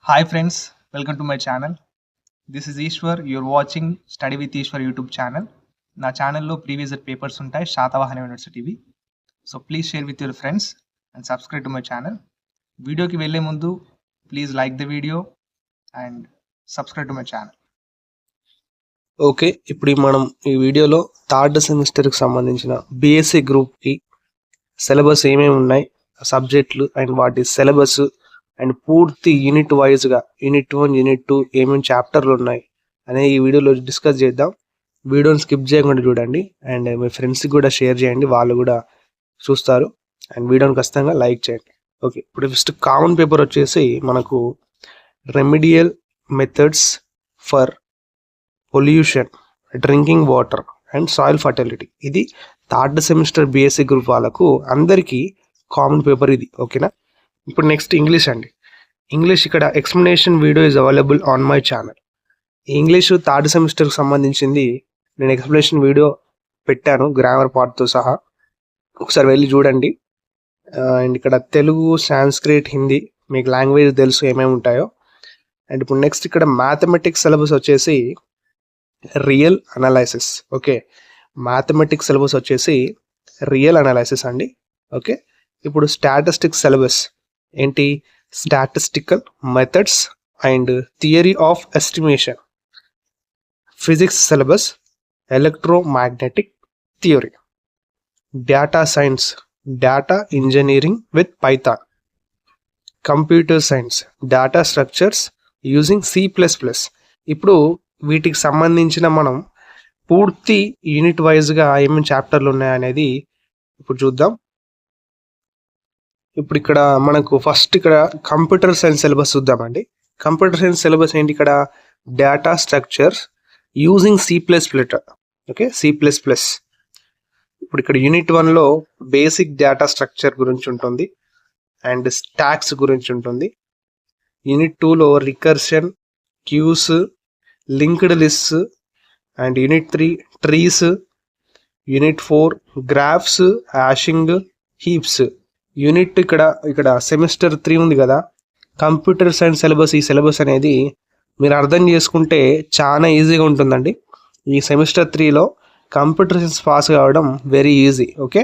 Hi friends, welcome to my channel. This is Ishwar. You're watching Study with Ishwar YouTube channel. నా ఛానల్లో previous papers ఉంటాయి శాతవాహన యూనివర్సిటీవి. So please share with your friends and subscribe to my channel. వీడియోకి వెళ్ళే ముందు please like the video and subscribe to my channel. Okay, ఇప్పుడు మనం ఈ వీడియోలో థర్డ్ సెమిస్టర్కి సంబంధించిన బీఎస్సీ గ్రూప్కి సిలబస్ ఏమేమి ఉన్నాయి, సబ్జెక్టులు అండ్ వాటి సిలబస్ అండ్ పూర్తి యూనిట్ వైజ్గా యూనిట్ 1 యూనిట్ 2 ఏమేమి చాప్టర్లు ఉన్నాయి అనే ఈ వీడియోలో డిస్కస్ చేద్దాం. వీడియోని స్కిప్ చేయకుండా చూడండి అండ్ మీ ఫ్రెండ్స్కి కూడా షేర్ చేయండి, వాళ్ళు కూడా చూస్తారు. అండ్ వీడియోని ఖచ్చితంగా లైక్ చేయండి. ఓకే, ఇప్పుడు ఫస్ట్ కామన్ పేపర్ వచ్చేసి మనకు remedial methods for pollution, drinking water and soil fertility. ఇది థర్డ్ సెమిస్టర్ బీఎస్సీ గ్రూప్ వాళ్ళకు అందరికీ కామన్ పేపర్ ఇది. ఓకేనా, ఇప్పుడు నెక్స్ట్ ఇంగ్లీష్ అండి. ఇంగ్లీష్ ఇక్కడ explanation video is available on my channel. English third సెమిస్టర్కి సంబంధించింది నేను ఎక్స్ప్లెనేషన్ వీడియో పెట్టాను గ్రామర్ పార్ట్తో సహా, ఒకసారి వెళ్ళి చూడండి. అండ్ ఇక్కడ తెలుగు, సాంస్క్రిట్, హిందీ మీకు లాంగ్వేజ్ తెలుసు ఏమేమి ఉంటాయో. అండ్ ఇప్పుడు నెక్స్ట్ ఇక్కడ మ్యాథమెటిక్స్ సిలబస్ వచ్చేసి real analysis. Okay, mathematics syllabus వచ్చేసి రియల్ అనాలైసిస్ అండి. ఓకే, ఇప్పుడు స్టాటిస్టిక్స్ సిలబస్ ఏంటి, statistical methods and theory of estimation. Physics syllabus electromagnetic theory. Data science, data engineering with Python. Computer science, data structures using C++. ఇప్పుడు వీటికి సంబంధించిన మనం పూర్తి unit వైజ్గా ఏమేమి చాప్టర్లు ఉన్నాయనేది ఇప్పుడు చూద్దాం. ఇప్పుడు ఇక్కడ మనకు ఫస్ట్ ఇక్కడ కంప్యూటర్ సైన్స్ సిలబస్ చూద్దామండి. కంప్యూటర్ సైన్స్ సిలబస్ ఏంటి, ఇక్కడ data structures using C++. Okay, C++. ఇప్పుడు ఇక్కడ యూనిట్ 1లో బేసిక్ డేటా స్ట్రక్చర్ గురించి ఉంటుంది అండ్ స్టాక్స్ గురించి ఉంటుంది. యూనిట్ 2లో recursion, queues, linked lists and unit 3 trees. Unit 4 graphs, hashing, heaps. Unit ఇక్కడ సెమిస్టర్ 3 ఉంది కదా, కంప్యూటర్ సైన్స్ సిలబస్. ఈ సిలబస్ అనేది మీరు అర్థం చేసుకుంటే చాలా ఈజీగా ఉంటుందండి. ఈ సెమిస్టర్ 3లో కంప్యూటర్ సైన్స్ పాస్ కావడం వెరీ ఈజీ. ఓకే,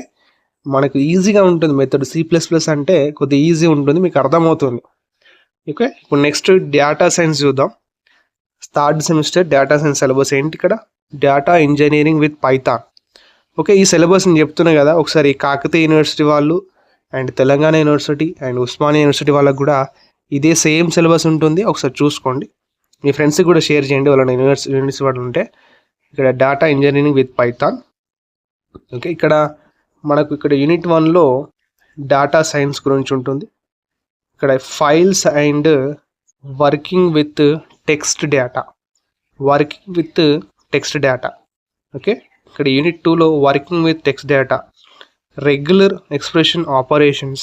మనకు ఈజీగా ఉంటుంది మెథడ్. C++ అంటే కొద్దిగా ఈజీ ఉంటుంది, మీకు అర్థమవుతుంది. ఓకే, ఇప్పుడు నెక్స్ట్ డేటా సైన్స్ చూద్దాం. Third semester data science syllabus ఏంటి, ఇక్కడ data engineering with Python. Okay, ఈ సిలబస్ నేను చెప్తున్నా కదా, ఒకసారి కాకతీయ యూనివర్సిటీ వాళ్ళు and Telangana university and Osmania university వాళ్ళకు కూడా ఇదే సేమ్ సిలబస్ ఉంటుంది, ఒకసారి చూసుకోండి. మీ ఫ్రెండ్స్కి కూడా షేర్ చేయండి, వాళ్ళ యూనివర్సిటీ వాళ్ళు ఉంటే. ఇక్కడ data engineering with Python. Okay, ఇక్కడ మనకు ఇక్కడ యూనిట్ 1లో డేటా సైన్స్ గురించి ఉంటుంది. ఇక్కడ files and working with text data, working with text data. Okay, ఇక్కడ యూనిట్ 2లో working with text data, regular expression operations.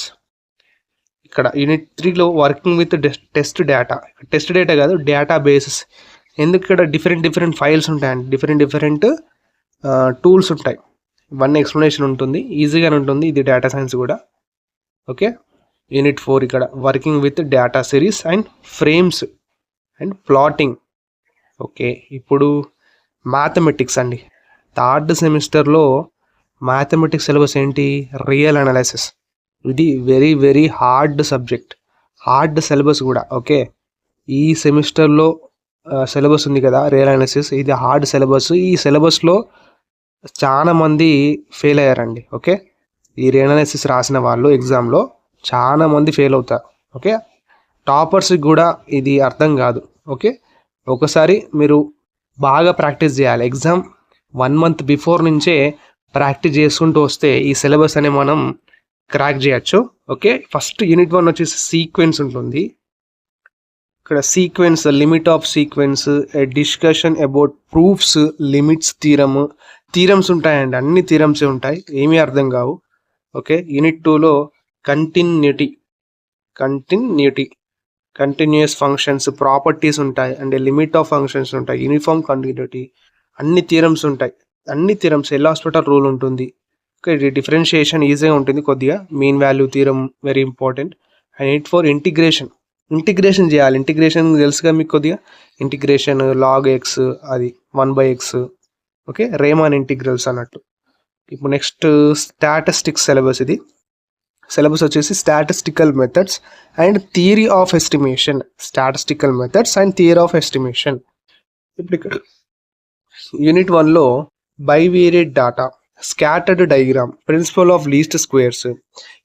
ఇక్కడ యూనిట్ 3లో working with test data. Test data కాదు, డేటా బేసెస్. ఎందుకు ఇక్కడ డిఫరెంట్ ఫైల్స్ ఉంటాయండి, డిఫరెంట్ టూల్స్ ఉంటాయి. ఇవన్నీ ఎక్స్ప్లెనేషన్ ఉంటుంది, ఈజీగానే ఉంటుంది ఇది డేటా సైన్స్ కూడా. ఓకే, యూనిట్ 4 ఇక్కడ working with data series and frames and plotting. Okay, ఇప్పుడు మ్యాథమెటిక్స్ అండి. థర్డ్ సెమిస్టర్లో మ్యాథమెటిక్స్ సిలబస్ ఏంటి, రియల్ అనాలైసిస్. ఇది very hard subject, hard syllabus కూడా. ఓకే, ఈ సెమిస్టర్లో సిలబస్ ఉంది కదా రియల్ అనాలిసిస్, ఇది హార్డ్ సిలబస్. ఈ సిలబస్లో చాలా మంది ఫెయిల్ అయ్యారండి. ఓకే, ఈ రియల్ అనాలిసిస్ రాసిన వాళ్ళు ఎగ్జామ్లో చాలా మంది ఫెయిల్ అవుతారు. ఓకే, టాపర్స్కి కూడా ఇది అర్థం కాదు. ఓకే, ఒకసారి మీరు బాగా ప్రాక్టీస్ చేయాలి. ఎగ్జామ్ 1 month బిఫోర్ నుంచే ప్రాక్టీస్ చేసుకుంటూ వస్తే ఈ సిలబస్ అని మనం క్రాక్ చేయొచ్చు. ఓకే, ఫస్ట్ యూనిట్ 1 వచ్చేసి సీక్వెన్స్ ఉంటుంది. ఇక్కడ sequence, limit of sequence, discussion about proofs, limits, theorems ఉంటాయండి. అన్ని థీరమ్సే ఉంటాయి, ఏమీ అర్థం కావు. ఓకే, యూనిట్ 2లో కంటిన్యూస్ ఫంక్షన్స్, ప్రాపర్టీస్ ఉంటాయి అండ్ లిమిట్ ఆఫ్ ఫంక్షన్స్ ఉంటాయి, యూనిఫామ్ కంటిన్యూటీ, అన్ని థీరమ్స్ ఉంటాయి. అన్ని థీరమ్స్, ఎల్ హాస్పిటల్ రూల్ ఉంటుంది. ఓకే, డిఫరెన్షియేషన్ ఈజీగా ఉంటుంది కొద్దిగా. Mean value theorem very important. And 8 for integration. Integration చేయాలి. ఇంటిగ్రేషన్ తెలుసుగా మీకు కొద్దిగా, ఇంటిగ్రేషన్ log x అది 1/x, ఓకే, రేమాన్ ఇంటిగ్రల్స్ అన్నట్టు. ఇప్పుడు నెక్స్ట్ స్టాటిస్టిక్స్ సిలబస్. ఇది సిలబస్ వచ్చేసి statistical methods and theory of estimation. Statistical methods and theory of estimation. ఇప్పుడు ఇక్కడ యూనిట్ 1లో bivariate data, scattered diagram, principle of least squares,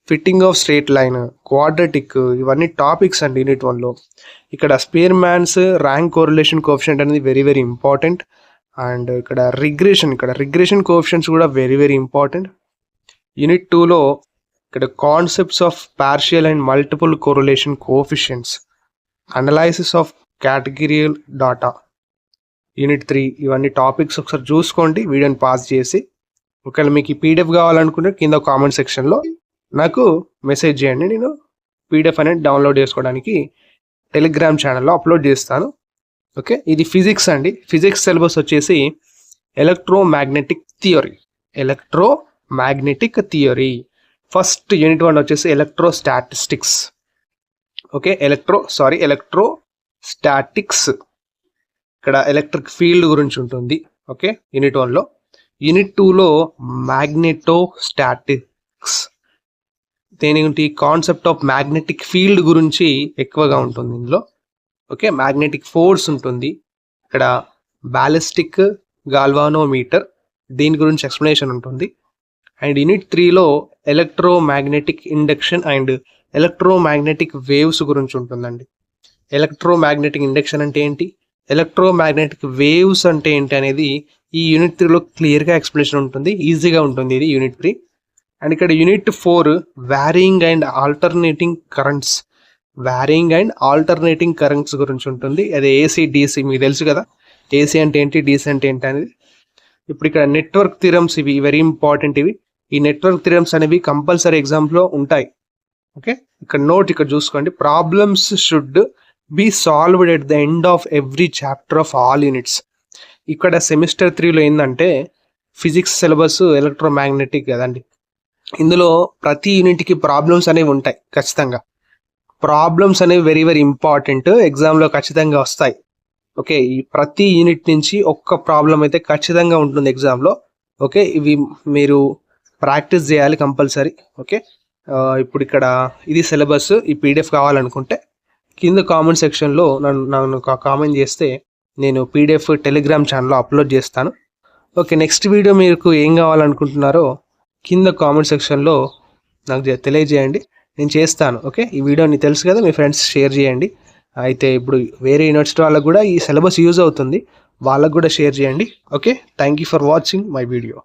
fitting of straight line, quadratic, ఇవన్నీ topics అండి unit 1లో. ఇక్కడ Spearman's rank correlation coefficient అనేది very very important. And ఇక్కడ regression coefficients కూడా వెరీ వెరీ ఇంపార్టెంట్. యూనిట్ 2లో ఇక్కడ concepts of partial and multiple correlation coefficients, analysis of categorical data. Unit 3 ఇవన్నీ టాపిక్స్ ఒకసారి చూసుకోండి వీడియోని పాస్ చేసి. ఒకవేళ మీకు ఈ పీడిఎఫ్ కావాలనుకుంటే కింద కామెంట్ సెక్షన్లో నాకు మెసేజ్ చేయండి. నేను పీడిఎఫ్ అనేది డౌన్లోడ్ చేసుకోవడానికి టెలిగ్రామ్ ఛానల్లో అప్లోడ్ చేస్తాను. ఓకే, ఇది ఫిజిక్స్ అండి. ఫిజిక్స్ సిలబస్ వచ్చేసి ఎలక్ట్రోమాగ్నెటిక్ థియరీ. ఫస్ట్ యూనిట్ 1 వచ్చేసి ఎలక్ట్రోస్టాటిక్స్. Okay, electrostatics. ఇక్కడ ఎలక్ట్రిక్ ఫీల్డ్ గురించి ఉంటుంది. Okay, unit 1లో. యూనిట్ 2లో మ్యాగ్నెటోస్టాటిక్స్. దేని కాన్సెప్ట్ ఆఫ్ మ్యాగ్నెటిక్ ఫీల్డ్ గురించి ఎక్కువగా ఉంటుంది ఇందులో. ఓకే, మ్యాగ్నెటిక్ ఫోర్స్ ఉంటుంది. ఇక్కడ బ్యాలిస్టిక్ గాల్వానోమీటర్, దీని గురించి ఎక్స్ప్లెనేషన్ ఉంటుంది. అండ్ యూనిట్ 3లో electromagnetic induction and electromagnetic waves గురించి ఉంటుందండి. ఎలక్ట్రోమాగ్నెటిక్ ఇండక్షన్ అంటే ఏంటి, ఎలక్ట్రోమాగ్నెటిక్ వేవ్స్ అంటే ఏంటి అనేది ఈ యూనిట్ 3లో క్లియర్గా ఎక్స్ప్లెనేషన్ ఉంటుంది. ఈజీగా ఉంటుంది ఇది యూనిట్ 3. అండ్ ఇక్కడ unit 4 varying and alternating currents గురించి ఉంటుంది. అది ఏసీ డీసీ మీకు తెలుసు కదా, ఏసీ అంటే ఏంటి, డీసీ అంటే ఏంటి అనేది. ఇప్పుడు ఇక్కడ నెట్వర్క్ థియరమ్స్, ఇవి వెరీ ఇంపార్టెంట్. ఈ నెట్వర్క్ థియరమ్స్ అనేవి కంపల్సరీ ఎగ్జామ్స్లో ఉంటాయి. ఓకే, ఇక్కడ చూసుకోండి. Problems should be solved at the end of every chapter of all units. ఇక్కడ సెమిస్టర్ 3లో ఏంటంటే ఫిజిక్స్ సిలబస్ ఎలక్ట్రోమాగ్నెటిక్ కదండి. ఇందులో ప్రతి యూనిట్కి ప్రాబ్లమ్స్ అనేవి ఉంటాయి ఖచ్చితంగా. ప్రాబ్లమ్స్ అనేవి వెరీ వెరీ ఇంపార్టెంట్, ఎగ్జామ్లో ఖచ్చితంగా వస్తాయి. ఓకే, ఈ ప్రతి యూనిట్ నుంచి ఒక్క ప్రాబ్లం అయితే ఖచ్చితంగా ఉంటుంది ఎగ్జామ్లో. ఓకే, ఇవి మీరు ప్రాక్టీస్ చేయాలి కంపల్సరీ. ఓకే, ఇప్పుడు ఇక్కడ ఇది సిలబస్. ఈ పీడిఎఫ్ కావాలనుకుంటే కింద కామెంట్ సెక్షన్లో నన్ను కామెంట్ చేస్తే నేను పీడిఎఫ్ టెలిగ్రామ్ ఛానల్లో అప్లోడ్ చేస్తాను. ఓకే, నెక్స్ట్ వీడియో మీకు ఏం కావాలనుకుంటున్నారో కింద కామెంట్ సెక్షన్లో నాకు తెలియజేయండి, నేను చేస్తాను. ఓకే, ఈ వీడియోని తెలుసు కదా, మీ ఫ్రెండ్స్ షేర్ చేయండి. అయితే ఇప్పుడు వేరే యూనివర్సిటీ వాళ్ళకు కూడా ఈ సిలబస్ యూజ్ అవుతుంది, వాళ్ళకు కూడా షేర్ చేయండి. Okay, thank you for watching my video.